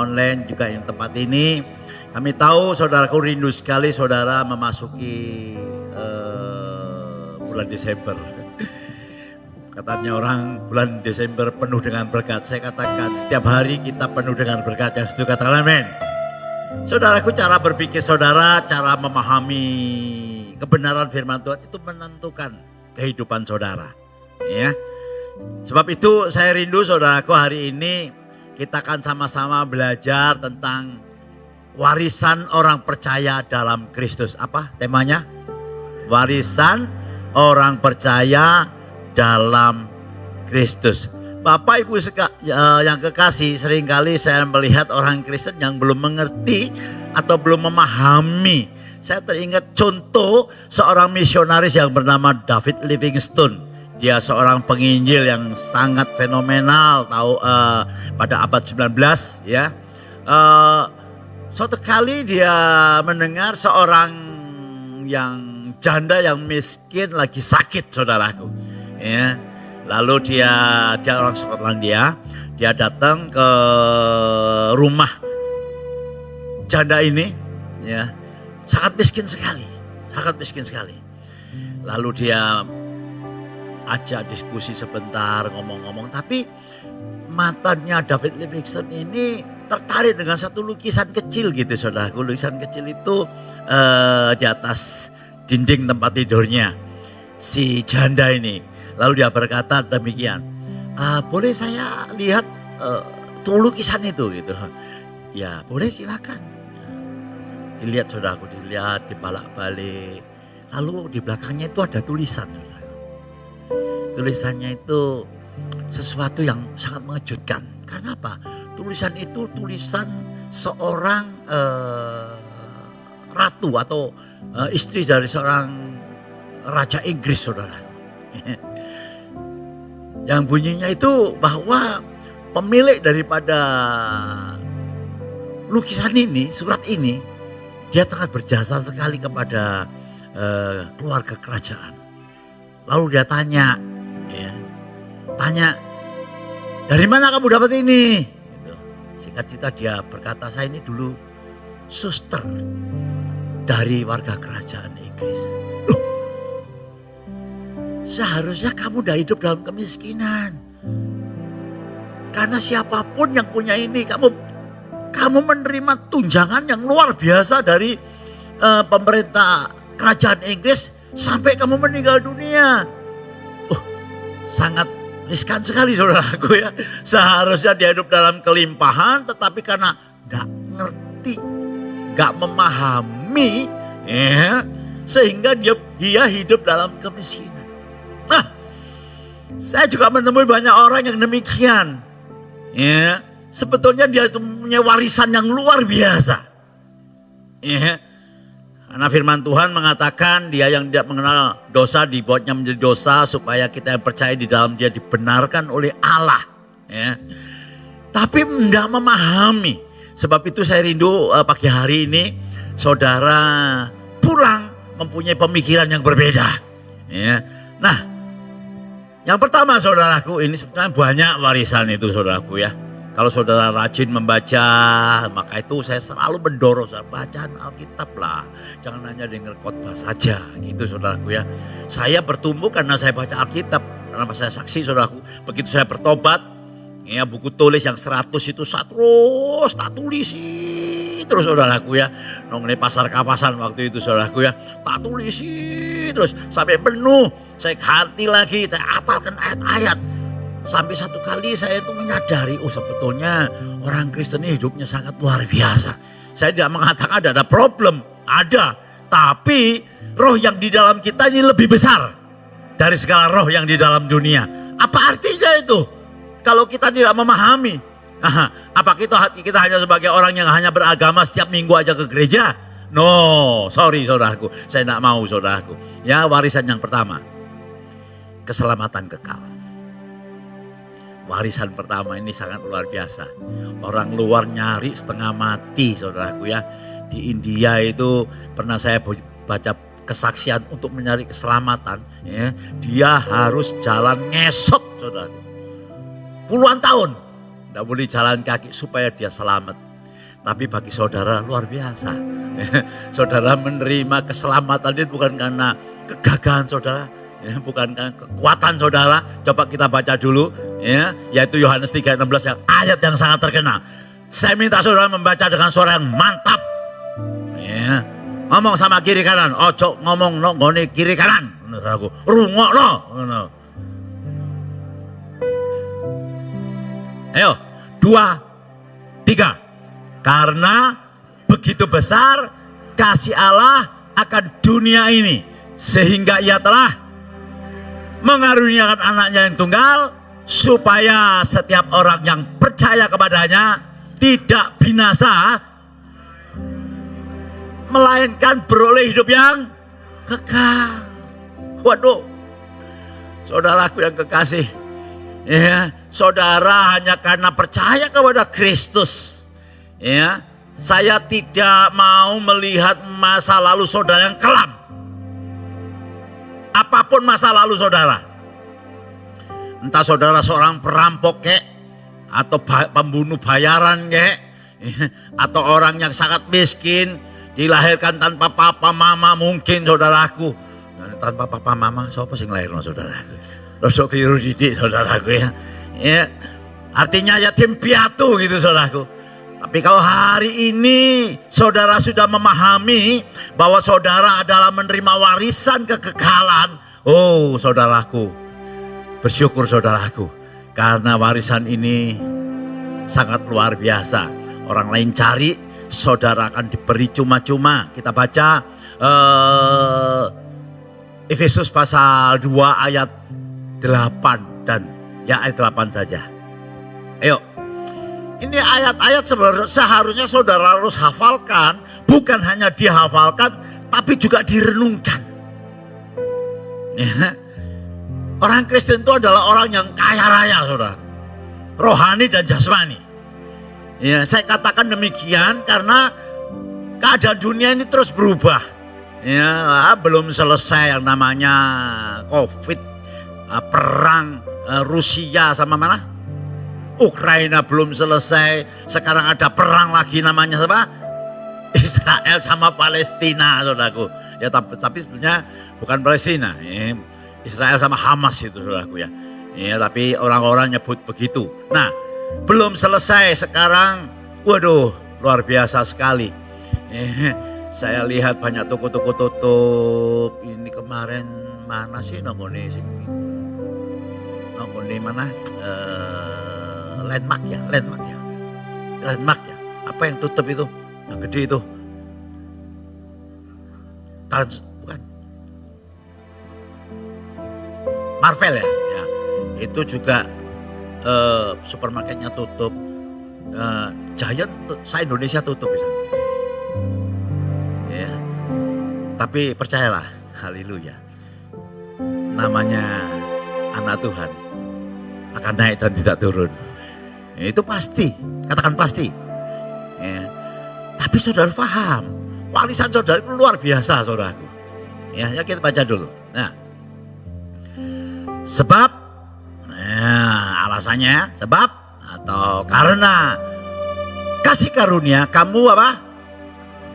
online juga yang tempat ini. Kami tahu saudaraku rindu sekali saudara memasuki bulan Desember. Katanya orang bulan Desember penuh dengan berkat. Saya katakan setiap hari kita penuh dengan berkat. Yang setuju katakan amin. Saudaraku, cara berpikir saudara, cara memahami kebenaran firman Tuhan itu menentukan kehidupan saudara. Ya. Sebab itu saya rindu saudaraku hari ini kita akan sama-sama belajar tentang warisan orang percaya dalam Kristus. Apa temanya? Warisan orang percaya dalam Kristus. Bapak Ibu yang kekasih, seringkali saya melihat orang Kristen yang belum mengerti atau belum memahami. Saya teringat contoh seorang misionaris yang bernama David Livingstone. Dia seorang penginjil yang sangat fenomenal pada abad 19 ya. Suatu kali dia mendengar seorang yang janda yang miskin lagi sakit saudaraku. Ya. Lalu dia orang Skotlandia, dia datang ke rumah janda ini, ya, sangat miskin sekali. Lalu dia ajak diskusi sebentar, ngomong-ngomong, tapi matanya David Livingstone ini tertarik dengan satu lukisan kecil gitu saudaraku. Lukisan kecil itu di atas dinding tempat tidurnya si janda ini. Lalu dia berkata demikian, boleh saya lihat lukisan itu gitu. Ya boleh silakan. Dilihat saudaraku, dilihat dibalak-balik. Lalu di belakangnya itu ada tulisan. Tulisannya itu sesuatu yang sangat mengejutkan. Karena apa? Tulisan itu tulisan seorang ratu atau istri dari seorang raja Inggris saudara. Yang bunyinya itu bahwa pemilik daripada lukisan ini, surat ini, dia sangat berjasa sekali kepada keluarga kerajaan. Lalu dia tanya, dari mana kamu dapat ini? Gitu. Singkat cerita dia berkata, saya ini dulu suster dari warga kerajaan Inggris. Seharusnya kamu udah hidup dalam kemiskinan. Karena siapapun yang punya ini, kamu menerima tunjangan yang luar biasa dari pemerintah kerajaan Inggris sampai kamu meninggal dunia. Sangat riskan sekali saudaraku ya. Seharusnya dia hidup dalam kelimpahan, tetapi karena gak ngerti, gak memahami, ya, sehingga dia hidup dalam kemiskinan. Nah, saya juga menemui banyak orang yang demikian. Ya, sebetulnya dia itu punya warisan yang luar biasa. Ya, karena firman Tuhan mengatakan dia yang tidak mengenal dosa dibuatnya menjadi dosa supaya kita yang percaya di dalam dia dibenarkan oleh Allah. Ya. Tapi tidak memahami. Sebab itu saya rindu pagi hari ini saudara pulang mempunyai pemikiran yang berbeda. Ya. Nah, yang pertama saudaraku, ini sebenarnya banyak warisan itu saudaraku ya. Kalau saudara rajin membaca, maka itu saya selalu mendorong bacaan Alkitab lah. Jangan hanya dengar khotbah saja gitu saudaraku ya. Saya bertumbuh karena saya baca Alkitab. Karena saya saksi saudaraku, begitu saya bertobat, ya buku tulis yang 100 itu terus tak tulisi terus saudaraku ya. Nongol pasar kapasan waktu itu saudaraku ya. Tak tulisi terus sampai penuh. Saya ganti lagi, saya hafalkan ayat-ayat. Sampai satu kali saya itu menyadari, sebetulnya orang Kristen ini hidupnya sangat luar biasa. Saya tidak mengatakan ada problem, ada. Tapi roh yang di dalam kita ini lebih besar dari segala roh yang di dalam dunia. Apa artinya itu? Kalau kita tidak memahami, apa kita hanya sebagai orang yang hanya beragama setiap minggu aja ke gereja? No, sorry saudaraku, saya tidak mau saudaraku. Ya, warisan yang pertama, keselamatan kekal. Warisan pertama ini sangat luar biasa. Orang luar nyari setengah mati saudaraku ya. Di India itu pernah saya baca kesaksian untuk mencari keselamatan. Ya, dia harus jalan ngesot saudaraku. Puluhan tahun. Tidak boleh jalan kaki supaya dia selamat. Tapi bagi saudara luar biasa. Saudara menerima keselamatan itu bukan karena kegagahan saudara, bukan karena kekuatan saudara. Coba kita baca dulu, yaitu Yohanes 3:16 yang ayat yang sangat terkenal. Saya minta saudara membaca dengan suara yang mantap. Ngomong sama kiri kanan, ojo ngomong no ngone kiri kanan. Rungokno. Ayo, 2, 3. Karena begitu besar kasih Allah akan dunia ini, sehingga ia telah mengaruniakan anaknya yang tunggal, supaya setiap orang yang percaya kepadanya tidak binasa, melainkan beroleh hidup yang kekal. Waduh, saudaraku yang kekasih, saudara hanya karena percaya kepada Kristus, saya tidak mau melihat masa lalu saudara yang kelam. Apapun masa lalu saudara, entah saudara seorang perampok kek, atau pembunuh bayaran kek, atau orang yang sangat miskin, dilahirkan tanpa papa mama mungkin saudaraku. Tanpa papa mama, siapa sing lahirno saudaraku? Rada keliru didik saudaraku ya. Artinya yatim piatu gitu saudaraku. Tapi kalau hari ini saudara sudah memahami bahwa saudara adalah menerima warisan kekekalan, oh saudaraku, bersyukur saudaraku, karena warisan ini sangat luar biasa. Orang lain cari, saudara akan diberi cuma-cuma. Kita baca Efesus pasal 2 ayat 8 dan ayat 8 saja. Ayo, ini ayat-ayat seharusnya saudara harus hafalkan. Bukan hanya dihafalkan, tapi juga direnungkan. Orang Kristen itu adalah orang yang kaya raya saudara, rohani dan jasmani. Saya katakan demikian karena keadaan dunia ini terus berubah. Belum selesai yang namanya COVID, perang Rusia sama mana? Ukraina belum selesai. Sekarang ada perang lagi namanya apa? Israel sama Palestina, saudaraku. Tapi sebenarnya bukan Palestina. Israel sama Hamas itu, saudaraku ya. Tapi orang-orang nyebut begitu. Nah, belum selesai sekarang. Waduh, luar biasa sekali. Saya lihat banyak toko-toko tutup. Ini kemarin mana sih nongone mana? Landmark ya. Apa yang tutup itu? Yang gede itu. Bukan. Marvel ya. Itu juga supermarketnya tutup. Giant se-Indonesia tutup misalnya. Ya. Tapi percayalah, haleluya. Namanya anak Tuhan akan naik dan tidak turun. Itu pasti, katakan pasti. Tapi saudara paham, warisan saudara itu luar biasa saudaraku. Ya kita baca dulu. Nah, sebab, alasannya sebab atau karena kasih karunia kamu apa?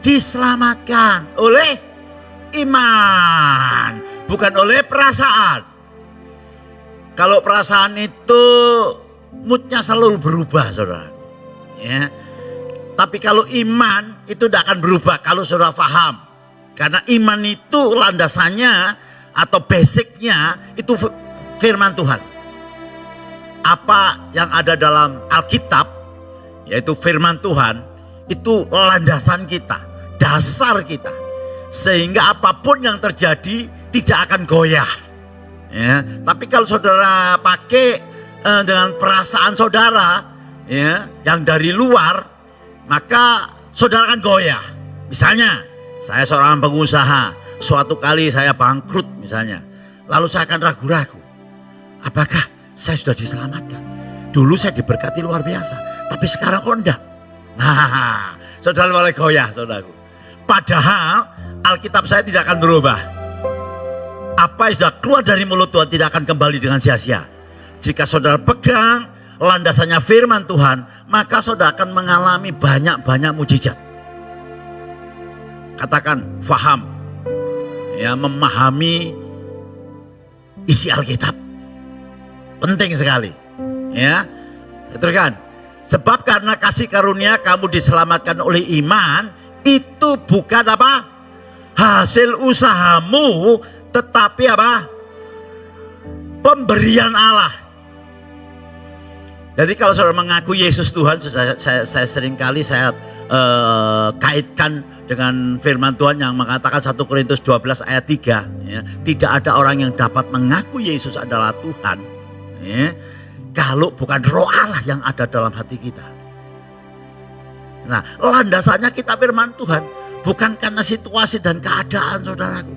Diselamatkan oleh iman, bukan oleh perasaan. Kalau perasaan itu moodnya selalu berubah saudara. Ya. Tapi kalau iman itu tidak akan berubah kalau saudara paham. Karena iman itu landasannya atau basicnya itu firman Tuhan. Apa yang ada dalam Alkitab yaitu firman Tuhan itu landasan kita. Dasar kita, sehingga apapun yang terjadi tidak akan goyah. Ya, tapi kalau saudara pakai dengan perasaan saudara, yang dari luar, maka saudara akan goyah. Misalnya, saya seorang pengusaha, suatu kali saya bangkrut misalnya, lalu saya akan ragu-ragu, apakah saya sudah diselamatkan? Dulu saya diberkati luar biasa, tapi sekarang kok enggak? Nah, saudara mulai goyah, saudaraku. Padahal Alkitab saya tidak akan berubah. Apa yang sudah keluar dari mulut Tuhan tidak akan kembali dengan sia-sia. Jika saudara pegang landasannya firman Tuhan, maka saudara akan mengalami banyak-banyak mujizat. Katakan faham, ya, memahami isi Alkitab. Penting sekali, ya. Teruskan. Sebab karena kasih karunia kamu diselamatkan oleh iman, itu bukan apa? Hasil usahamu, tetapi apa? Pemberian Allah. Jadi kalau saudara mengaku Yesus Tuhan, saya seringkali kaitkan dengan firman Tuhan yang mengatakan 1 Korintus 12 ayat 3. Ya, tidak ada orang yang dapat mengaku Yesus adalah Tuhan. Ya, kalau bukan roh Allah yang ada dalam hati kita. Nah, landasannya kita firman Tuhan. Bukan karena situasi dan keadaan, saudaraku.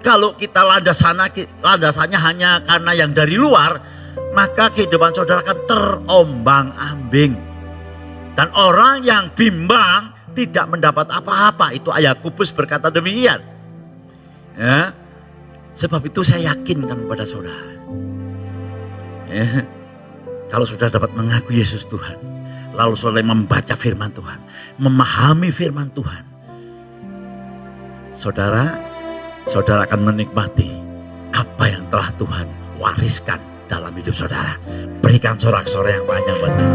Kalau kita landasannya hanya karena yang dari luar, maka kehidupan saudara akan terombang-ambing. Dan orang yang bimbang tidak mendapat apa-apa. Itu Yakobus berkata demikian. Ya, sebab itu saya yakinkan pada saudara. Ya, kalau sudah dapat mengaku Yesus Tuhan, lalu saudara membaca firman Tuhan, memahami firman Tuhan, saudara akan menikmati apa yang telah Tuhan wariskan dalam hidup saudara. Berikan sorak-sorai yang banyak buat Tuhan.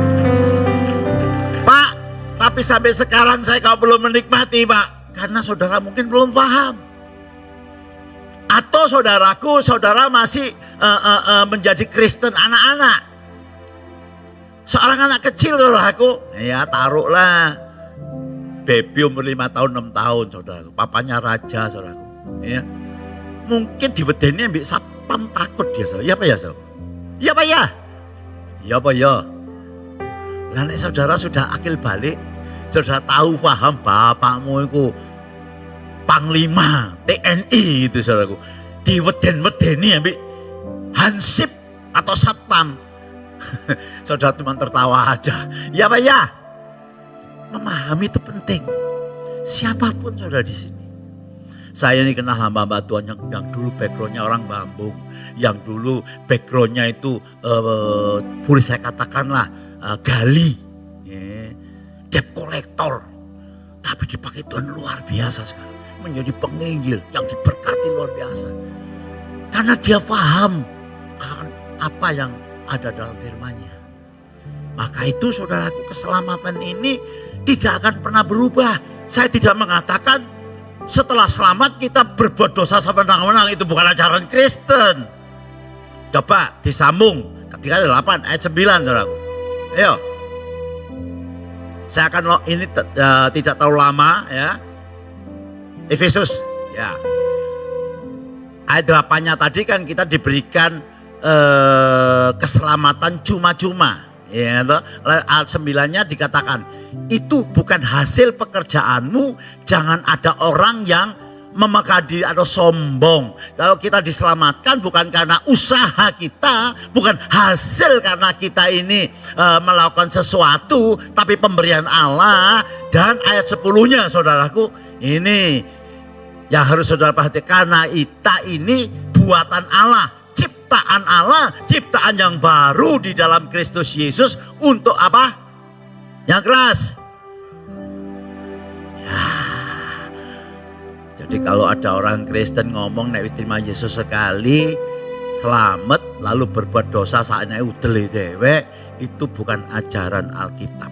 Pak, tapi sampai sekarang saya kau belum menikmati, Pak. Karena saudara mungkin belum paham. Atau saudara masih menjadi Kristen anak-anak. Seorang anak kecil saudaraku, ya taruhlah baby umur 5 tahun 6 tahun saudaraku, papanya raja saudaraku, ya mungkin diwedeni ambek sapam takut dia saudara. Iya apa ya saudara? Iya apa ya? Iya apa ya? Lah nek saudara sudah akil balik, saudara tahu paham bapakmu itu panglima TNI itu saudaraku, diweden-wedeni ambek hansip atau satpam. Saudara cuma tertawa aja. Ya Pak ya. Memahami itu penting. Siapapun saudara di sini. Saya ini kenal hamba-hamba Tuhan yang dulu backgroundnya orang Bambung, yang dulu backgroundnya itu boleh saya katakanlah gali, debt collector. Tapi dipakai Tuhan luar biasa sekarang. Menjadi penginjil yang diberkati luar biasa. Karena dia paham akan apa yang ada dalam firman-Nya. Maka itu saudaraku, keselamatan ini tidak akan pernah berubah. Saya tidak mengatakan setelah selamat kita berbuat dosa sewenang-wenang, itu bukan ajaran Kristen. Coba disambung ketika 8 ayat 9 saudaraku. Ayo. Saya akan ini tidak terlalu lama ya. Efesus ya. Ayat 8-nya tadi kan kita diberikan keselamatan cuma-cuma, ya, ayat 9-nya dikatakan itu bukan hasil pekerjaanmu, jangan ada orang yang memakan diri atau sombong. Kalau kita diselamatkan bukan karena usaha kita, bukan hasil karena kita ini melakukan sesuatu, tapi pemberian Allah. Dan ayat 10-nya saudaraku, ini yang harus saudara perhatikan, karena kita ini buatan Allah. Ciptaan Allah, ciptaan yang baru di dalam Kristus Yesus untuk apa? Yang keras. Ya. Jadi kalau ada orang Kristen ngomong nek wis terima Yesus sekali selamat lalu berbuat dosa saatnya udel dewek, itu bukan ajaran Alkitab.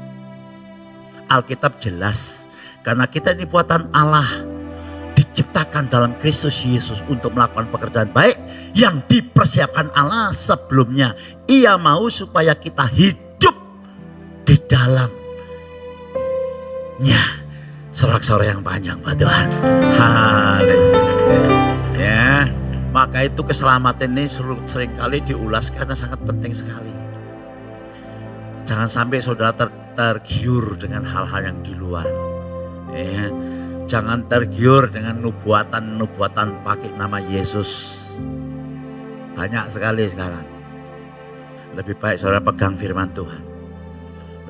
Alkitab jelas karena kita ini buatan Allah. Diciptakan dalam Kristus Yesus untuk melakukan pekerjaan baik yang dipersiapkan Allah sebelumnya. Ia mau supaya kita hidup di dalamnya. Sorak-sorai yang panjang buat Tuhan. Haleluya. Ya, maka itu keselamatan ini seringkali diulas karena sangat penting sekali. Jangan sampai saudara tergiur dengan hal-hal yang di luar. Ya. Jangan tergiur dengan nubuatan pakai nama Yesus. Banyak sekali sekarang. Lebih baik saudara pegang firman Tuhan.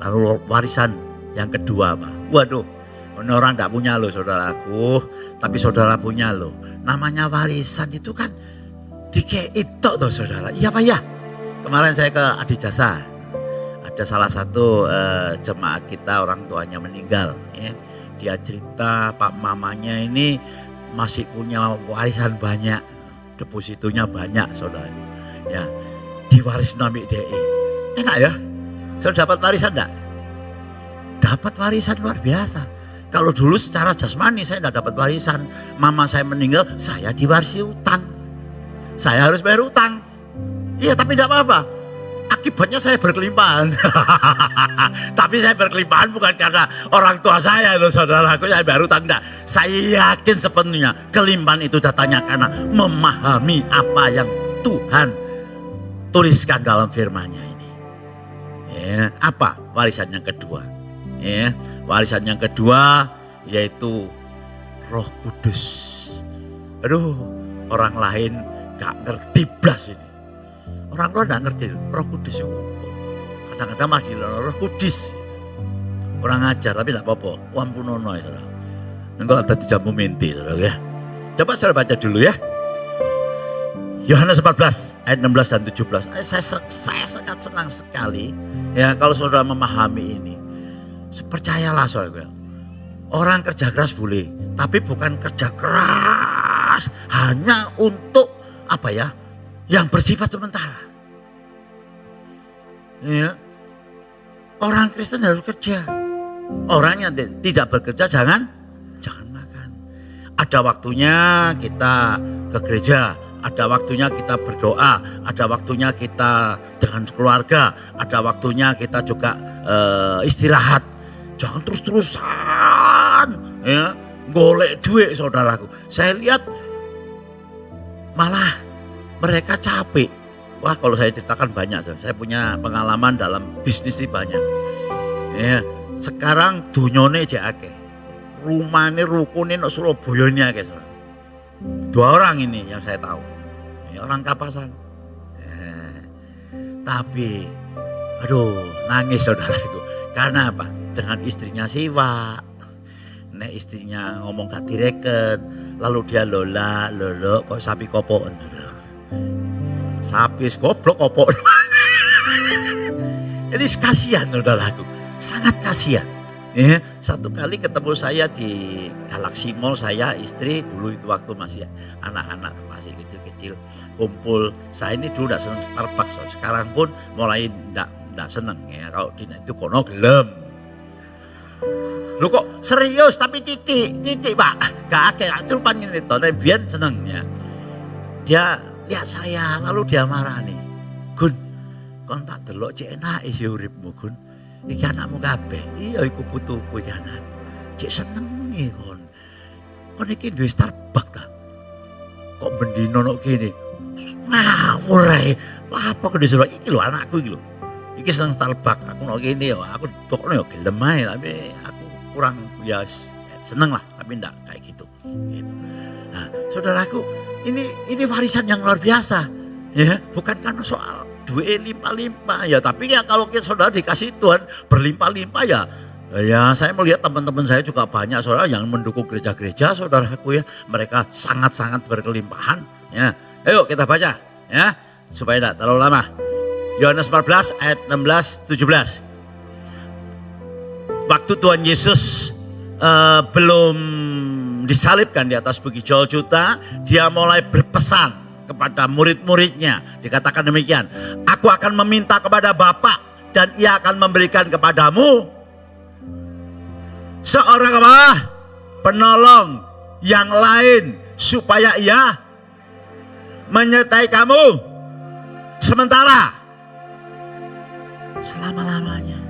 Lalu warisan yang kedua apa? Waduh, orang tidak punya loh saudaraku. Tapi saudara punya loh. Namanya warisan itu kan dikei tok tuh saudara. Iya Pak ya. Kemarin saya ke Adijasa. Ada salah satu jemaat kita orang tuanya meninggal. Ya. Dia cerita Pak mamanya ini masih punya warisan banyak. Depositonya banyak saudara. Ya, diwaris nami DE. Enak ya? Saudara dapat warisan enggak? Dapat warisan luar biasa. Kalau dulu secara jasmani saya enggak dapat warisan. Mama saya meninggal, saya diwarisi utang. Saya harus bayar utang. Iya tapi enggak apa-apa. Akibatnya saya berkelimpahan. Tapi saya berkelimpahan bukan karena orang tua saya loh saudaraku, saya bayar utang enggak. Saya yakin sepenuhnya kelimpahan itu datangnya karena memahami apa yang Tuhan tuliskan dalam firman-Nya ini. Ya, apa warisan yang kedua? Ya, warisan yang kedua yaitu Roh Kudus. Aduh, orang lain gak ngerti blas ini. Orang luar gak ngerti Roh Kudus itu. Kadang-kadang mah di Roh Kudus. Kurang ajar tapi gak apa-apa. Wampunono ya saudara. Nanti ada di jambu menti saudara ya. Coba saya baca dulu ya. Yohanes 14 ayat 16 dan 17. Saya sangat senang sekali ya kalau saudara memahami ini. Percayalah saudara. Orang kerja keras boleh, tapi bukan kerja keras hanya untuk apa ya? Yang bersifat sementara. Ya. Orang Kristen harus kerja. Orang yang tidak bekerja jangan makan. Ada waktunya kita ke gereja, ada waktunya kita berdoa, ada waktunya kita dengan keluarga, ada waktunya kita juga istirahat. Jangan terus-terusan ya, golek duit saudaraku. Saya lihat malah mereka capek. Wah kalau saya ceritakan banyak. Saya punya pengalaman dalam bisnis ini banyak. Ya, sekarang dunyone akeh. Rumahnya rukunin Surabaya ini akeh. 2 orang ini yang saya tahu. Ya, orang Kapasan. Ya, tapi aduh nangis saudaraku. Karena apa? Dengan istrinya siwa. Nek istrinya ngomong gak direken. Lalu dia lolo kok sapi kopoan. Sapi goblok kopok. Jadi kasihan saudaraku, sangat kasihan. Ya, satu kali ketemu saya di Galaxy Mall, saya istri dulu itu waktu masih anak-anak masih kecil-kecil kumpul. Saya ini dulu tidak senang Starbucks, sekarang pun mulai tidak senang ya kalau di itu kono gelem. Lu kok serius tapi titik Pak, gak akeh cuman ini to, nek biyen seneng ya. Dia lihat saya lalu dia marah nih. Gun, kon tak delok cek enake ya uripmu Gun. Iki anakmu kabeh. Iya iku putuku iki anakku. Cek senengi kon. Kon iki duwe Starbucks ta. Kok bendino nok kene. Ngawur ae. Lah apa kok disuruh iki lho anakku iki lho. Iki seneng Starbucks. Aku nok kene ya, aku tokno ya gelem ae tapi aku kurang ya seneng lah tapi ndak kayak gitu. Gitu. Nah, saudaraku, ini warisan yang luar biasa, ya. Bukan karena soal duit limpah-limpah, ya. Tapi ya kalau kita saudara dikasih Tuhan berlimpah-limpah ya saya melihat teman-teman saya juga banyak saudara yang mendukung gereja-gereja, saudaraku ya. Mereka sangat-sangat berkelimpahan, ya. Ayo kita baca, ya, supaya tidak terlalu lama. Yohanes 14 ayat 16-17. Waktu Tuhan Yesus belum disalibkan di atas bukit Golgota, dia mulai berpesan kepada murid-muridnya. Dikatakan demikian, aku akan meminta kepada Bapa dan ia akan memberikan kepadamu seorang apa? Penolong yang lain supaya ia menyertai kamu sementara selama-lamanya.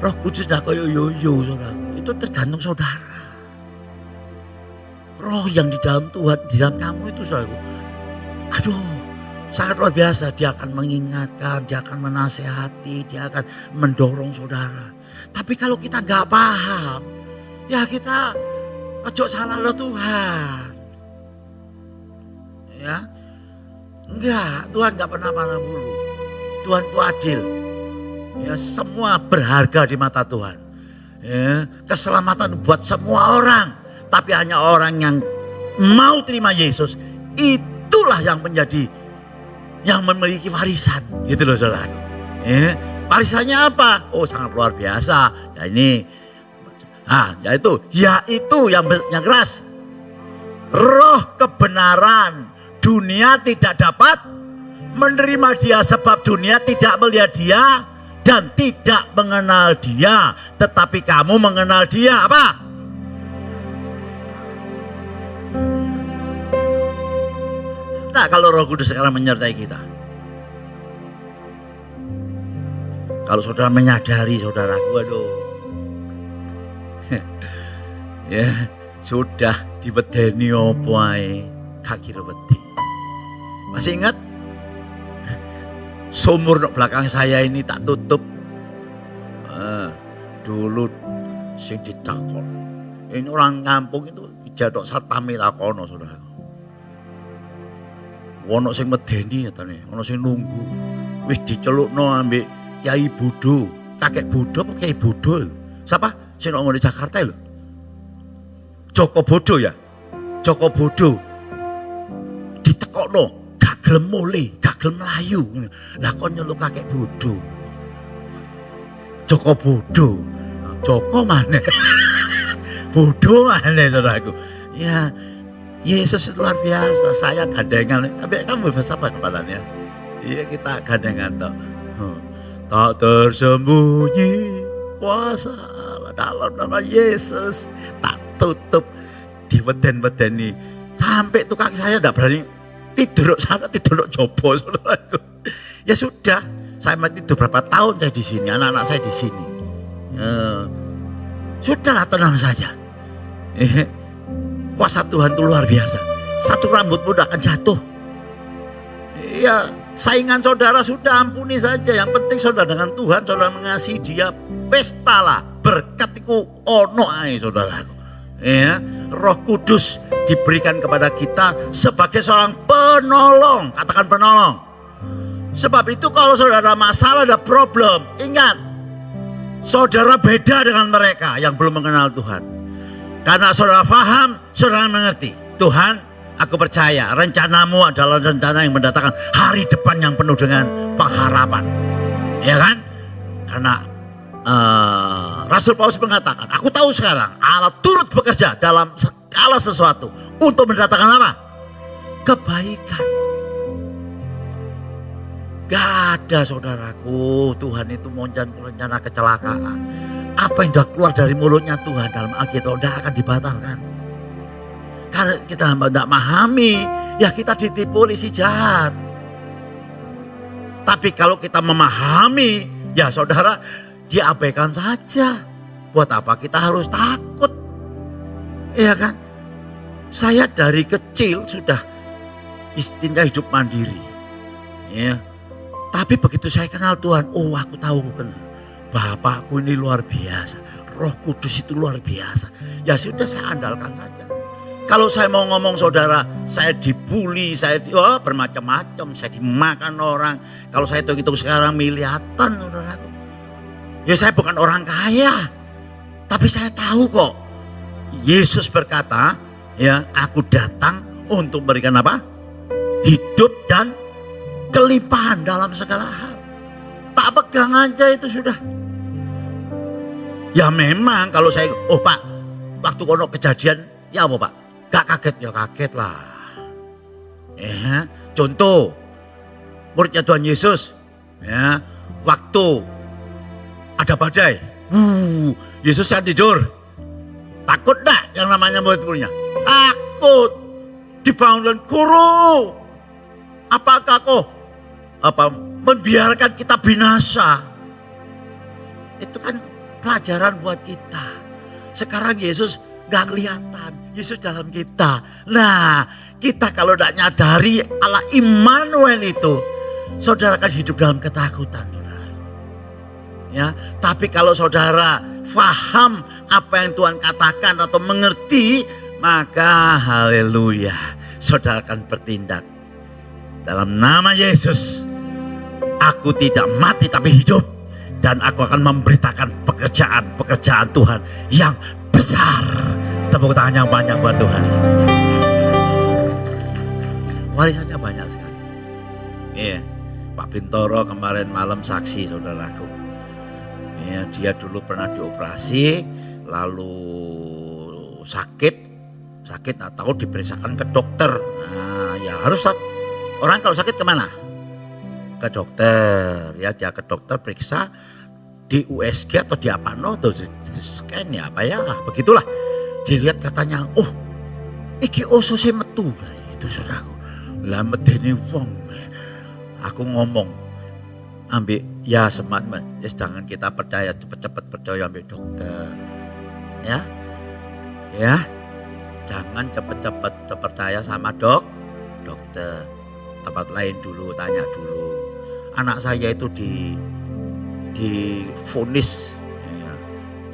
Roh Kudus dah koyo yoyo saudara. Itu tergantung saudara. Roh yang di dalam Tuhan, di dalam kamu itu saudara. Aduh, sangat luar biasa. Dia akan mengingatkan, dia akan menasehati, dia akan mendorong saudara. Tapi kalau kita gak paham, ya kita ojo salah lo Tuhan. Ya, enggak, Tuhan gak pernah pandang bulu. Tuhan itu adil. Ya, semua berharga di mata Tuhan. Ya, keselamatan buat semua orang. Tapi hanya orang yang mau terima Yesus, itulah yang menjadi, yang memiliki warisan. Gitu loh saudara. Ya, Warisannya apa? Oh, sangat luar biasa. Ya ini, yaitu yang keras. Roh kebenaran, dunia tidak dapat menerima dia sebab dunia tidak melihat dia dan tidak mengenal dia. Tetapi kamu mengenal dia. Apa? Nah, kalau Roh Kudus sekarang menyertai kita. Kalau saudara menyadari, saudaraku, aduh. Ya, sudah diwedeni opo ae, kaki wedi. Masih ingat? Sumur di belakang saya ini tak tutup. Dulu sing ditakon. Ini orang kampung itu jadok satpame takono, saudaraku. Ono sing medeni katane, ono sing nunggu. Wis dicelukno ambek Kyai Budo, kakek Budo apa Kyai Budo? Siapa? Sing ngomong di Jakarta lho. Joko Bodo ya? Joko Bodo. Ditekokno, gak gelem mule, gak gelem mlayu. Lah kok nyeluk kakek Budo. Joko Bodo. Joko mana? Bodo mana saudaraku? Ya, Yesus itu luar biasa. Saya gandengan. Tapi kamu bahasa apa kepadanya? Iya, kita gandengan toh. Tak tersembunyi kuasa dalam nama Yesus. Tak tutup di weden-wedeni. Sampai tuh kaki saya tidak berani tidur sana, tidur jopo, saudaraku. Ya sudah, saya tidur berapa tahun saya di sini, anak-anak saya di sini. Sudahlah, tenang saja. Kuasa Tuhan itu luar biasa. Satu rambut pun akan jatuh. Iya, saingan saudara sudah ampuni saja. Yang penting saudara dengan Tuhan, saudara mengasihi dia, pestalah. Berkat itu ono ae saudaraku. Ya, Roh Kudus diberikan kepada kita sebagai seorang penolong. Katakan penolong. Sebab itu kalau saudara ada masalah, ada problem, ingat, saudara beda dengan mereka yang belum mengenal Tuhan. Karena saudara paham, saudara mengerti. Tuhan, aku percaya rencanamu adalah rencana yang mendatangkan hari depan yang penuh dengan pengharapan. Ya kan? Karena Rasul Paulus mengatakan, aku tahu sekarang Allah turut bekerja dalam segala sesuatu untuk mendatangkan apa? Kebaikan. Gak ada saudaraku, Tuhan itu mau rencana kecelakaan. Apa yang sudah keluar dari mulutnya Tuhan dalam Alkitab tidak akan dibatalkan. Karena kita tidak memahami, ya kita ditipu oleh si jahat. Tapi kalau kita memahami, ya saudara, diabaikan saja. Buat apa kita harus takut? Iya kan? Saya dari kecil sudah istilahnya hidup mandiri. Ya. Tapi begitu saya kenal Tuhan, oh aku tahu kenal. Bapakku ini luar biasa. Roh Kudus itu luar biasa. Ya sudah, saya andalkan saja. Kalau saya mau ngomong saudara, saya dibully, saya bermacam-macam, saya dimakan orang. Kalau saya hitung-hitung sekarang miliatan saudaraku. Ya saya bukan orang kaya. Tapi saya tahu kok. Yesus berkata, ya aku datang untuk memberikan apa? Hidup dan kelimpahan dalam segala hal. Tak pegang aja itu sudah. Ya memang kalau saya, oh Pak, waktu kono kejadian, ya apa Pak? Gak kaget, ya kaget lah. Ya, contoh, muridnya Tuhan Yesus, ya, waktu ada badai, Yesus saya tidur. Takut enggak yang namanya murid-muridnya? Takut. Dibangun, guru, apakah kau membiarkan kita binasa? Itu kan pelajaran buat kita. Sekarang Yesus gak kelihatan, Yesus dalam kita. Nah, kita kalau tidak nyadari Allah Immanuel itu, saudara akan hidup dalam ketakutan, saudara. Ya, tapi kalau saudara faham apa yang Tuhan katakan atau mengerti, maka haleluya, saudara akan bertindak. Dalam nama Yesus, aku tidak mati tapi hidup. Dan aku akan memberitakan pekerjaan Tuhan yang besar. Tepuk tangan yang banyak buat Tuhan. Warisannya banyak sekali. Iya, Pak Bintoro kemarin malam saksi saudaraku. Ya, dia dulu pernah dioperasi, lalu sakit nggak tahu diperiksakan ke dokter. Nah, ya harus orang kalau sakit kemana? Ke dokter. Ya, dia ke dokter periksa di USG atau di apa atau di scan ya apa ya, begitulah. Dilihat katanya, oh iki osose metu itu saudaraku. Lah medeni wong. Aku ngomong ambil ya semat, ya jangan kita percaya cepet-cepet percaya ambil dokter. Ya. Jangan cepet-cepet percaya sama dokter. Tempat lain dulu, tanya dulu. Anak saya itu divonis ya,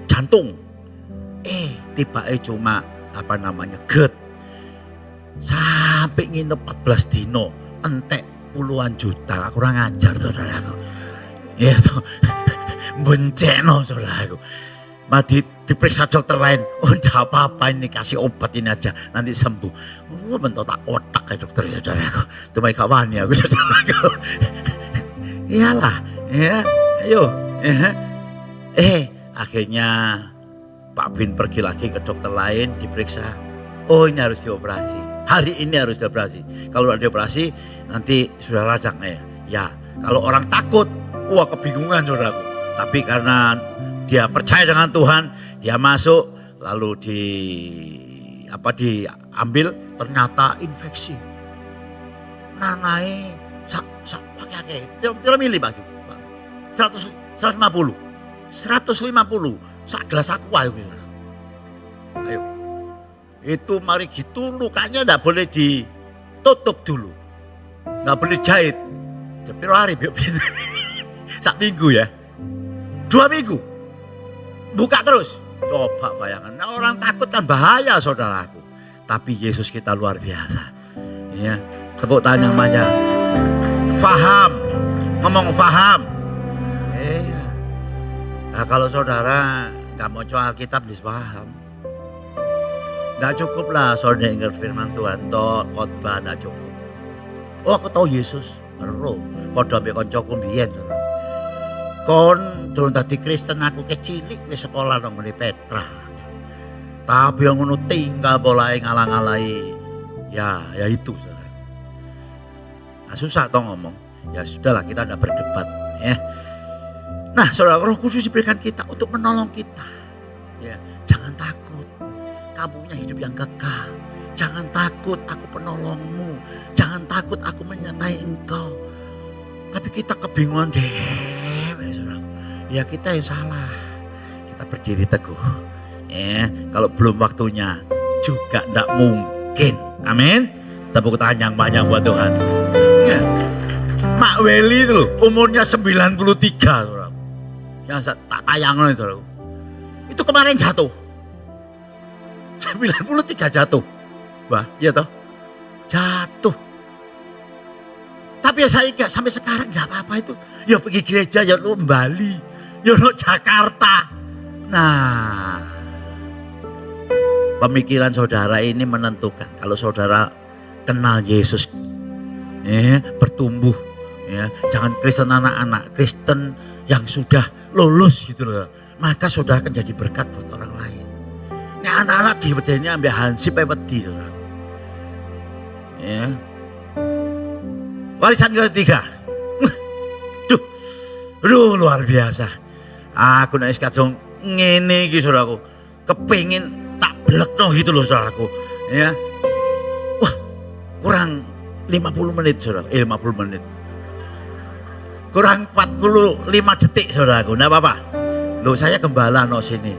jantung. Tiba-tiba cuma GERD. Sampai nginep 14 dino, entek puluhan juta, kurang ajar saudaraku. Ya tuh, benceno saudaraku. Diperiksa dokter lain, oh enggak apa-apa ini kasih obat ini aja, nanti sembuh. Bentuk tak kotak kayak dokter ya saudaraku. Itu mereka wani aku saudaraku. Iyalah, ya, ayo. Akhirnya Pak Bin pergi lagi ke dokter lain, diperiksa. Oh ini harus dioperasi, hari ini harus dioperasi. Kalau tidak dioperasi nanti sudah radang ya. Ya, kalau orang takut, wah kebingungan saudaraku. Tapi karena dia percaya dengan Tuhan, dia masuk lalu diambil, ternyata infeksi. Nanai pira milih Pak? 150. Sak gelas aku ayo. Ayo. Itu mari gitu lukanya enggak boleh ditutup dulu. Enggak boleh jahit. Piro hari sak minggu ya. 2 minggu. Buka terus. Coba bayangkan. Nah, orang takut kan bahaya saudaraku. Tapi Yesus kita luar biasa. Ya, tepuk tangan namanya. Faham. Ngomong faham. Nah, kalau saudara nggak mau coba Alkitab bisa paham. Nggak cukup lah saudara dengar firman Tuhan. Toh khotbah nggak cukup. Oh aku tahu Yesus. Ero. Padha ambek kancaku mbiyen. Kon durung dadi Kristen aku kecilik wis sekolah nang ngene Petra. Tapi yang ngono tinggal boleh ngalang-alai. Ya itu saudara. Nah, susah toh ngomong. Ya sudahlah kita tidak berdebat ya. Nah, saudara, Roh Kudus diberikan kita untuk menolong kita. Ya, jangan takut. Kamu punya hidup yang kekal. Jangan takut, aku penolongmu. Jangan takut, aku menyertai engkau. Tapi kita kebingungan deh, saudara. Ya kita yang salah. Kita berdiri teguh. Ya, kalau belum waktunya juga tidak mungkin. Amin. Tepuk tangan yang banyak buat Tuhan. Ya. Mak Weli itu loh, umurnya 93 saudara. Yang tak tayang itu saudara. Itu kemarin jatuh. 93 jatuh. Wah, iya toh. Jatuh. Tapi ya saya sampai sekarang gak apa-apa itu. Ya pergi gereja, ya lo Bali, ya lo Jakarta. Nah, pemikiran saudara ini menentukan. Kalau saudara kenal Yesus, bertumbuh, ya, jangan Kristen anak-anak, Kristen yang sudah lulus gitu loh. Maka saudara akan jadi berkat buat orang lain. Ini anak-anak diwedeni ambil hansip wedi saudara. Ya. Warisan ketiga. Duh luar biasa. Aku nek kadung ngene iki saudaraku, kepengin tak blekno gitu loh saudaraku. Ya. Wah, kurang 50 menit saudara. 50 menit. Kurang 45 detik saudaraku. Enggak apa-apa. Loh saya gembala no sini.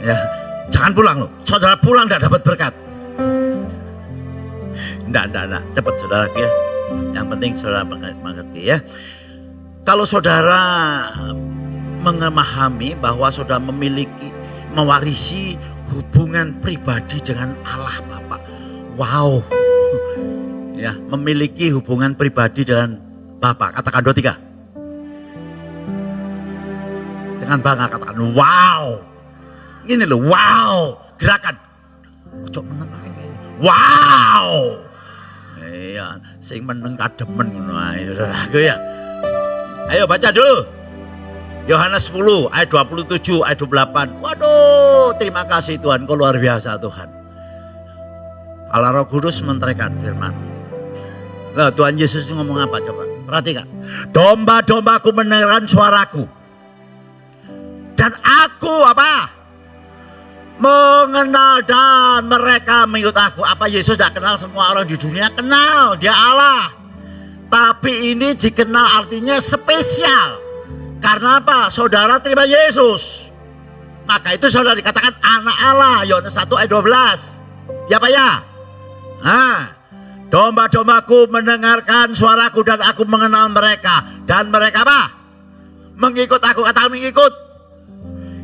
Ya. Jangan pulang loh. Saudara pulang enggak dapat berkat. Enggak. Cepat saudara ya. Yang penting saudara mengerti ya. Kalau saudara memahami bahwa saudara mewarisi hubungan pribadi dengan Allah Bapa. Wow. Ya, memiliki hubungan pribadi dengan Bapa. Katakan 2, 3. Dengan bangga katakan wow. Ini loh wow. Gerakan. Cok meneng aja. Wow. Iya, sing meneng kademen ngono ae saudaraku ya. Ayo baca dulu. Yohanes 10 ayat 27 ayat 28. Waduh, terima kasih Tuhan, kau luar biasa Tuhan. Allah Roh Kudus menterikan firman. Nah, Tuhan Yesus ngomong apa coba? Perhatikan. Domba-dombaku mendengarkan suaraku. Dan aku apa? Mengenal dan mereka mengikut aku. Apa Yesus tidak kenal semua orang di dunia? Kenal, dia Allah. Tapi ini dikenal artinya spesial. Karena apa? Saudara terima Yesus. Maka itu saudara dikatakan anak Allah. Yohanes 1 ayat 12. Ya Pak ya? Domba-dombaku mendengarkan suaraku dan aku mengenal mereka. Dan mereka apa? Mengikut aku. Katakan mengikut.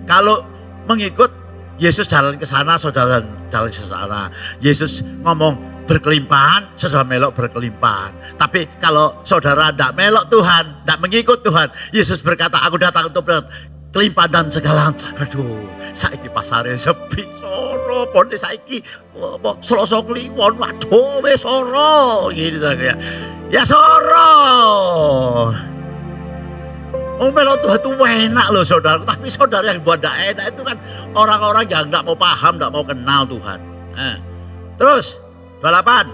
Kalau mengikut, Yesus jalan ke sana, saudara jalan ke sana. Yesus ngomong berkelimpahan, saudara melok berkelimpahan. Tapi kalau saudara tidak melok Tuhan, tidak mengikut Tuhan, Yesus berkata, aku datang untuk berkelimpahan dan segala. Aduh, saiki pasarnya sepi, soro, ponde saiki, Selasa Kliwon, waduh, wes soro, gitu ya. Ya soro. Oh melok Tuhan itu enak loh saudara, tapi saudara yang buat tidak enak itu kan orang-orang yang tidak mau paham, tidak mau kenal Tuhan. Terus 28.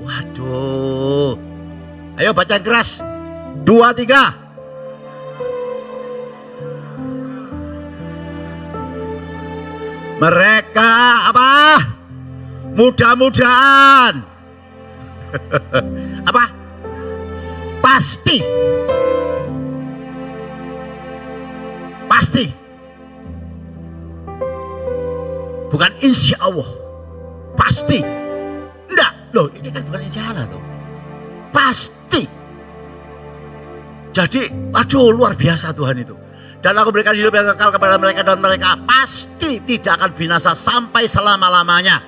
Waduh. Ayo baca yang keras. 2, 3. Mereka apa? Mudah-mudahan. Apa? Pasti. Pasti. Bukan insya Allah. Pasti. Enggak. Loh ini kan bukan insya Allah tuh. Pasti. Jadi aduh luar biasa Tuhan itu. Dan aku berikan hidup yang kekal kepada mereka dan mereka pasti tidak akan binasa sampai selama-lamanya.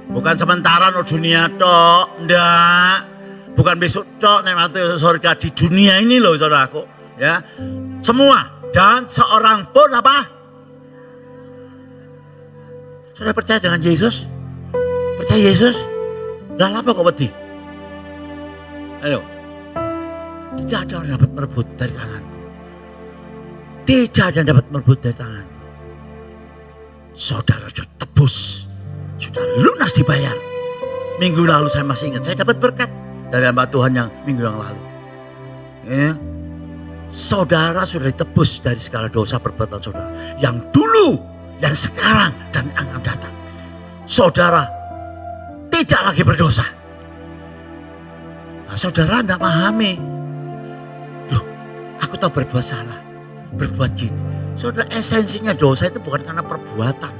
Bukan sementara no dunia tok. Enggak. Bukan besok tok nanti surga di dunia ini loh saudaraku. Ya. Semua. Dan seorang pun apa? Sudah percaya dengan Yesus? Percaya Yesus? Lah apa kok wedi? Ayo. Tidak ada yang dapat merebut dari tanganku. Tidak ada yang dapat merebut dari tanganku. Saudara sudah tebus. Sudah lunas dibayar. Minggu lalu saya masih ingat. Saya dapat berkat dari hamba Tuhan yang minggu yang lalu. Ya. Saudara sudah ditebus dari segala dosa perbuatan saudara. Yang dulu, yang sekarang, dan yang akan datang. Saudara tidak lagi berdosa. Nah, saudara tidak pahami. Loh, aku tahu berbuat salah. Berbuat gini. Saudara, esensinya dosa itu bukan karena perbuatan.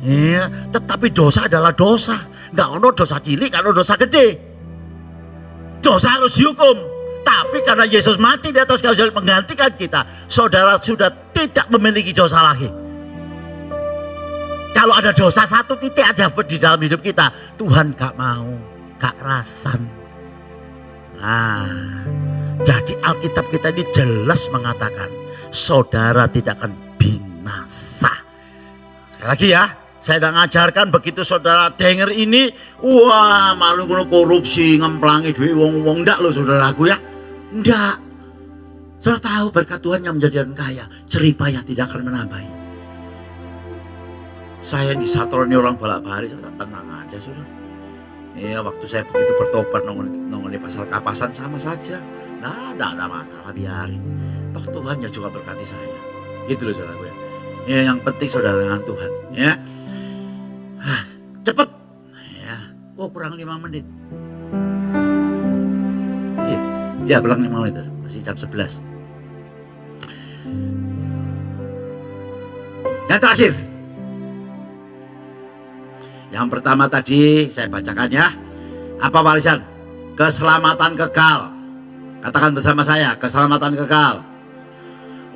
Ya, tetapi dosa adalah dosa. Nggak ada dosa cilik, kalau dosa gede. Dosa harus dihukum. Tapi karena Yesus mati di atas kayu salib menggantikan kita, saudara sudah tidak memiliki dosa lagi. Kalau ada dosa satu titik aja di dalam hidup kita, Tuhan gak mau, gak kerasan. Nah, jadi Alkitab kita ini jelas mengatakan, saudara tidak akan binasa. Sekali lagi ya, saya sudah ngajarkan begitu saudara dengar ini, wah malu korupsi, ngemplangi duit wong-wong, enggak loh saudaraku ya. Enggak. Saudara tahu berkat Tuhan yang menjadikan kaya, jeripaya tidak akan menambahi. Saya disatroni orang bolak-balik, saudara tenang aja saudara. Iya, waktu saya begitu bertobat nongol di pasar Kapasan sama saja. Nah, tidak ada masalah, biarin. Toh Tuhan yang juga berkati saya. Gitu loh saudara gue. Ya, yang penting saudara dengan Tuhan. Ya, cepet. Ya, kurang 5 menit. Ya kurang 5 menit, masih jam 11. Yang terakhir. Yang pertama tadi saya bacakan ya. Apa warisan? Keselamatan kekal. Katakan bersama saya, keselamatan kekal.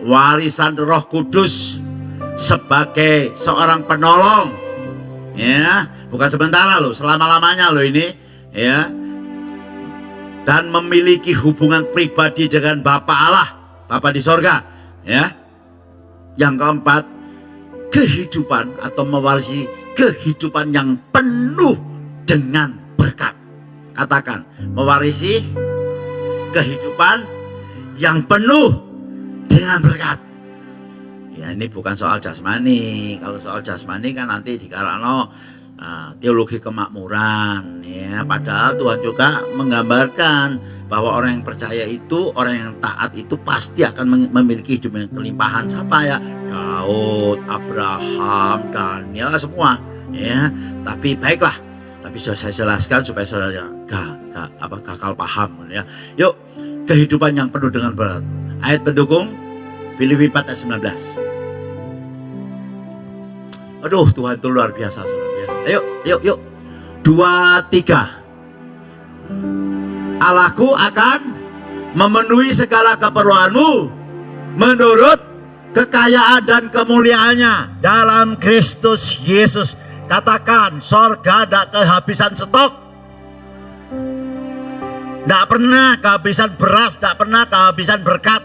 Warisan Roh Kudus sebagai seorang penolong. Ya, bukan sementara loh, selama-lamanya loh ini, ya. Dan memiliki hubungan pribadi dengan Bapa Allah, Bapa di sorga, ya. Yang keempat, kehidupan atau mewarisi kehidupan yang penuh dengan berkat. Katakan, mewarisi kehidupan yang penuh dengan berkat. Ya ini bukan soal jasmani. Kalau soal jasmani kan nanti dikarano teologi kemakmuran. Ya, padahal Tuhan juga menggambarkan bahwa orang yang percaya itu, orang yang taat itu pasti akan memiliki hidup yang kelimpahan. Siapa ya? Daud, Abraham, Daniel semua. Ya, tapi baiklah. Tapi sudah saya jelaskan supaya saudara gakal paham. Ya, yuk kehidupan yang penuh dengan berat. Ayat pendukung Filipi 4 ayat 19. Aduh, Tuhan itu luar biasa, saudara. Yuk. 2, 3. Allahku akan memenuhi segala keperluanmu menurut kekayaan dan kemuliaannya dalam Kristus Yesus. Katakan, sorga tidak kehabisan stok. Tidak pernah kehabisan beras, tidak pernah kehabisan berkat.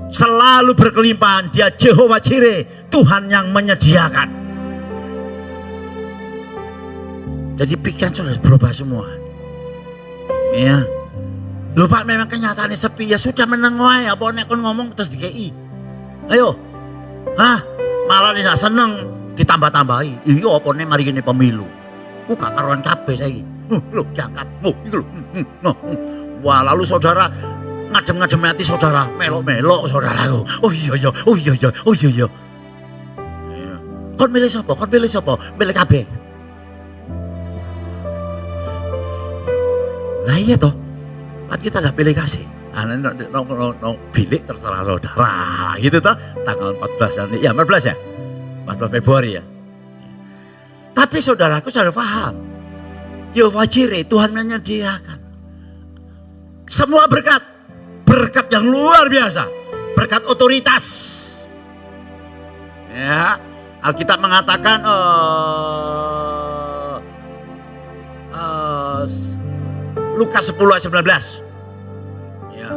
Selalu berkelimpahan. Dia Jehovah Jireh, Tuhan yang menyediakan. Jadi pikiran sudah berubah semua. Ya, lupa memang kenyataannya sepi. Ya sudah menengok. Apa nek kon ngomong terus dikei. Ayo, malah tidak seneng ditambah-tambahi. Iya apa nek mari ini pemilu. Gak karuan kabeh saiki. Loh diangkat. Wah lalu saudara ngajem-ngajem hati saudara, melok-melok saudaraku. Oh iya. Kon milih sapa? Milih kabeh. Nah iya toh, kan kita udah pilih kasih. Bilik terserah saudara, gitu toh. Tanggal 14 nanti, ya 14 ya? 14 Februari ya. Tapi saudaraku sudah paham. Yehovah Jireh, Tuhan menyediakan semua berkat. Berkat yang luar biasa, berkat otoritas. Ya, Alkitab mengatakan Lukas 10 ayat 19. Ya.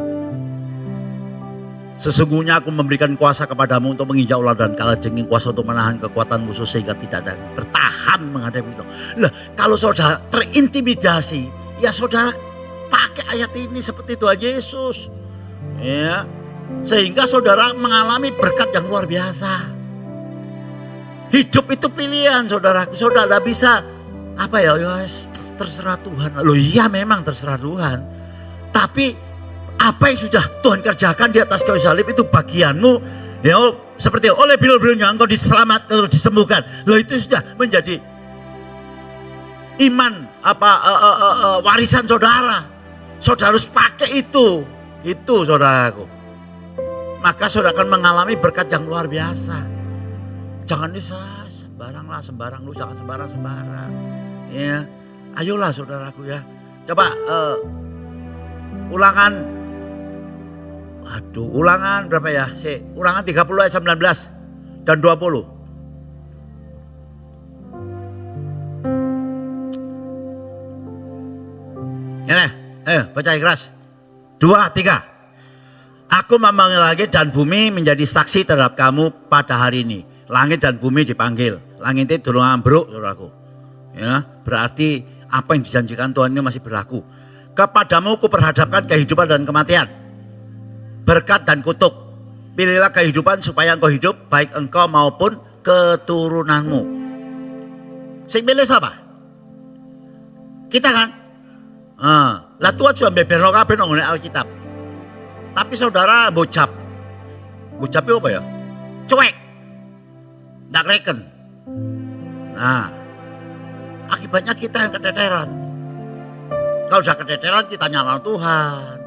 Sesungguhnya aku memberikan kuasa kepadamu untuk menginjak ular dan kalajengking, kuasa untuk menahan kekuatan musuh sehingga tidak ada yang bertahan menghadapi itu. Nah, kalau saudara terintimidasi, ya saudara pakai ayat ini seperti Tuhan Yesus. Ya, sehingga saudara mengalami berkat yang luar biasa. Hidup itu pilihan, saudaraku. Saudara tidak bisa terserah Tuhan. Loh iya memang terserah Tuhan. Tapi apa yang sudah Tuhan kerjakan di atas kayu salib itu bagianmu. Ya seperti oleh bilur-bilurnya engkau diselamatkan, disembuhkan. Loh itu sudah menjadi iman warisan saudara. Saudara harus pakai itu. Itu saudaraku. Maka saudara akan mengalami berkat yang luar biasa. Jangan sembarang lu jangan sembarang. Ya, ayolah saudaraku ya. Coba ulangan berapa ya? Ulangan 30 ayat 19 dan 20. Ini, baca keras. 2, 3. Aku memanggil langit dan bumi menjadi saksi terhadap kamu pada hari ini. Langit dan bumi dipanggil. Langit itu durung ambruk, saudaraku. Ya, berarti apa yang dijanjikan Tuhan ini masih berlaku. Kepadamu ku perhadapkan kehidupan dan kematian, berkat dan kutuk. Pilihlah kehidupan supaya engkau hidup, baik engkau maupun keturunanmu. Sing pilih siapa? Kita kan? Lah Tuhan sudah beberno kabeh nang Alkitab. Tapi saudara bocap. Bocap itu apa ya? Cuek. Nggak reken. Nah, akibatnya kita yang keteteran. Kalau sudah keteteran kita nyala Tuhan.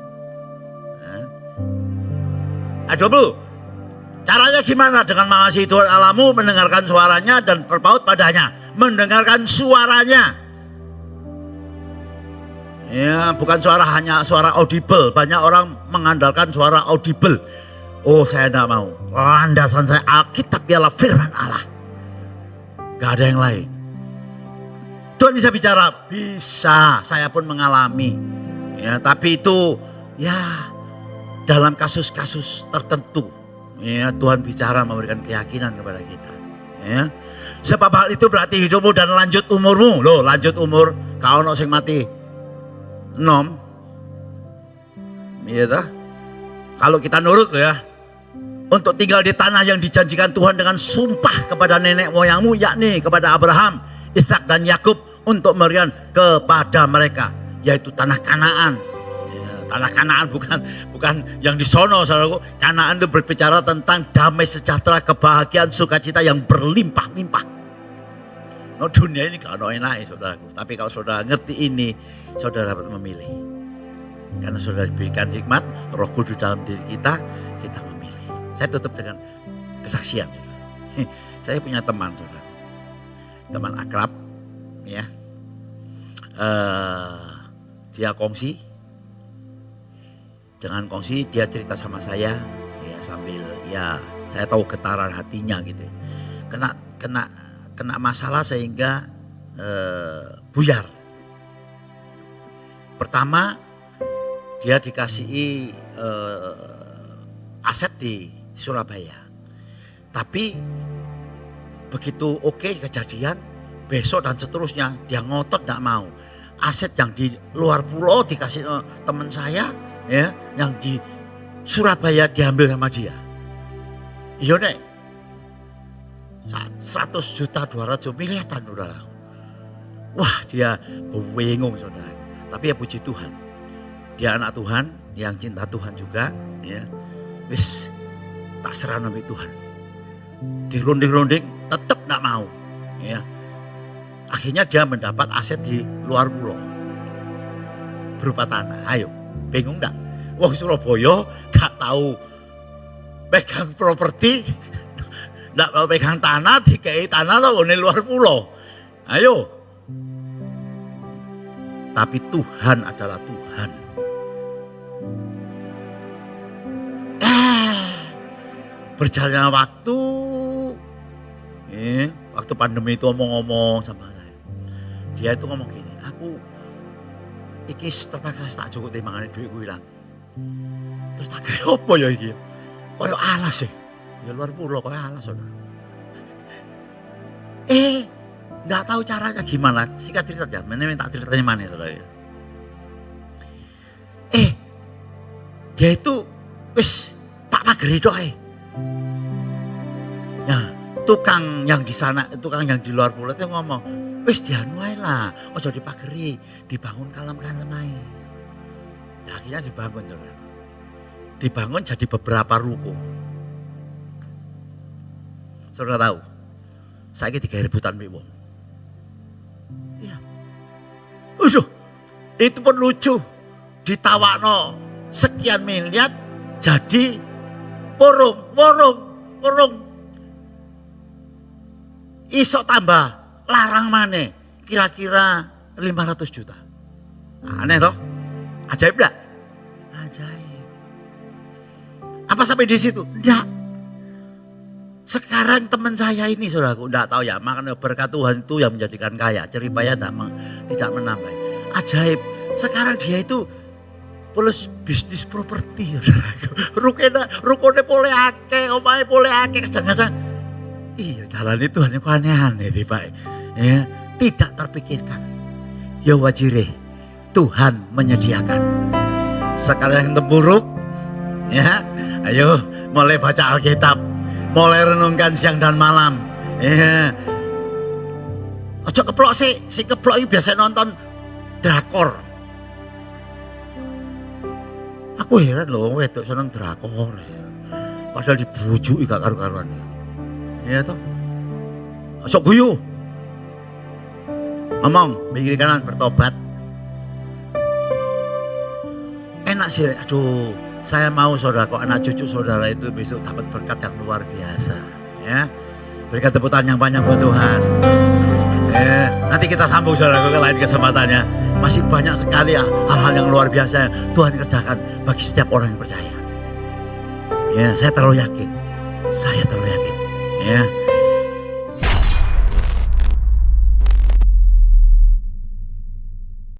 Aduh bu, caranya gimana? Dengan mengasihi Tuhan Allahmu, mendengarkan suaranya dan berpaut padanya. Mendengarkan suaranya. Ya, bukan hanya suara audible. Banyak orang mengandalkan suara audible. Oh, saya tidak mau. Landasan saya Alkitab ialah firman Allah. Gak ada yang lain. Tuhan bisa bicara, bisa. Saya pun mengalami. Ya, tapi itu ya dalam kasus-kasus tertentu. Ya, Tuhan bicara memberikan keyakinan kepada kita. Ya. Sebab hal itu berarti hidupmu dan lanjut umurmu. Loh, lanjut umur. Kau sing mati. Iya dah. Kalau kita nurut loh ya, untuk tinggal di tanah yang dijanjikan Tuhan dengan sumpah kepada nenek moyangmu, yakni kepada Abraham, Ishak dan Yakub, untuk memberikan kepada mereka, yaitu tanah Kanaan. Ya, tanah Kanaan bukan yang di sono, saudaraku. Kanaan itu berbicara tentang damai sejahtera, kebahagiaan, sukacita yang berlimpah-limpah. No, dunia ini gak ada enak, saudaraku. Tapi kalau saudara ngerti ini, saudara dapat memilih. Karena saudara diberikan hikmat, Roh Kudus dalam diri kita memilih. Saya tutup dengan kesaksian. Saya punya teman, saudara. Teman akrab, ya. Dia kongsi. Dengan kongsi, dia cerita sama saya, ya sambil ya saya tahu getaran hatinya gitu. Kena masalah sehingga buyar. Pertama, dia dikasihi aset di Surabaya. Tapi begitu oke kejadian, besok dan seterusnya dia ngotot gak mau. Aset yang di luar pulau dikasih teman saya, ya, yang di Surabaya diambil sama dia. Iya nek, 100 juta 200 miliaran saudara. Wah, dia bingung saudara. Tapi ya puji Tuhan, dia anak Tuhan yang cinta Tuhan juga, ya. Wis tak serah nama Tuhan. Dirunding-runding tetap gak mau, ya. Akhirnya dia mendapat aset di luar pulau berupa tanah. Ayo, bingung gak? Wong Surabaya gak tahu pegang properti, gak tahu pegang tanah, dikei tanah loh di luar pulau. Ayo. Tapi Tuhan adalah Tuhan. Berjalannya waktu, waktu pandemi itu ngomong-ngomong sama saya. Dia itu ngomong gini, aku iki terpaksa tak cukup timbangan duit gue hilang. Terus tak kayak apa ya iki? Kayak alas sih, ya luar pulau kayak alas saudara. Nggak tahu caranya gimana. Singkat cerita aja, tak ceritanya mana saudara. Dia itu wis tak pageri doa. Ya, tukang yang di sana, tukang yang di luar pulau itu ngomong, wis dianu ae lah, ojo dipageri, dibangun kalem-kalem ae. Ya, akhirnya dibangun saudara. Dibangun jadi beberapa ruko. Saudara tahu, saya digawe rebutan mbek wong. Iya. Itu pun lucu. Ditawakno sekian miliar jadi porong. Isok tambah larang maneh kira-kira 500 juta. Aneh toh? Ajaib enggak? Ajaib. Apa sampai di situ? Enggak. Sekarang teman saya ini saudaraku, enggak tahu ya, makanya berkat Tuhan itu yang menjadikan kaya, jeripaya tidak menambah. Ajaib. Sekarang dia itu plus bisnis properti. Rukone boleh akeh, omahe boleh akeh, kadang-kadang iya, jalan itu hanya aneh-aneh nih Pak. Ya, tidak terpikirkan. Ya wajire, Tuhan menyediakan. Sekarang yang terburuk, ya, ayo mulai baca Alkitab, mulai renungkan siang dan malam. Ya, ojo keplok sih, si keplok ini biasa nonton drakor. Aku heran loh, wedok seneng drakor. Padahal dibujuki gak karu-karuan. Ya toh, sok guyu, ngomong pinggir kanan bertobat. Enak sih, aduh, saya mau saudara kok anak cucu saudara itu besok dapat berkat yang luar biasa, ya. Berikan tepuk tangan yang banyak buat Tuhan. Nanti kita sambung saudara ke lain kesempatannya. Masih banyak sekali hal-hal yang luar biasa yang Tuhan kerjakan bagi setiap orang yang percaya. Ya, saya terlalu yakin. Ya,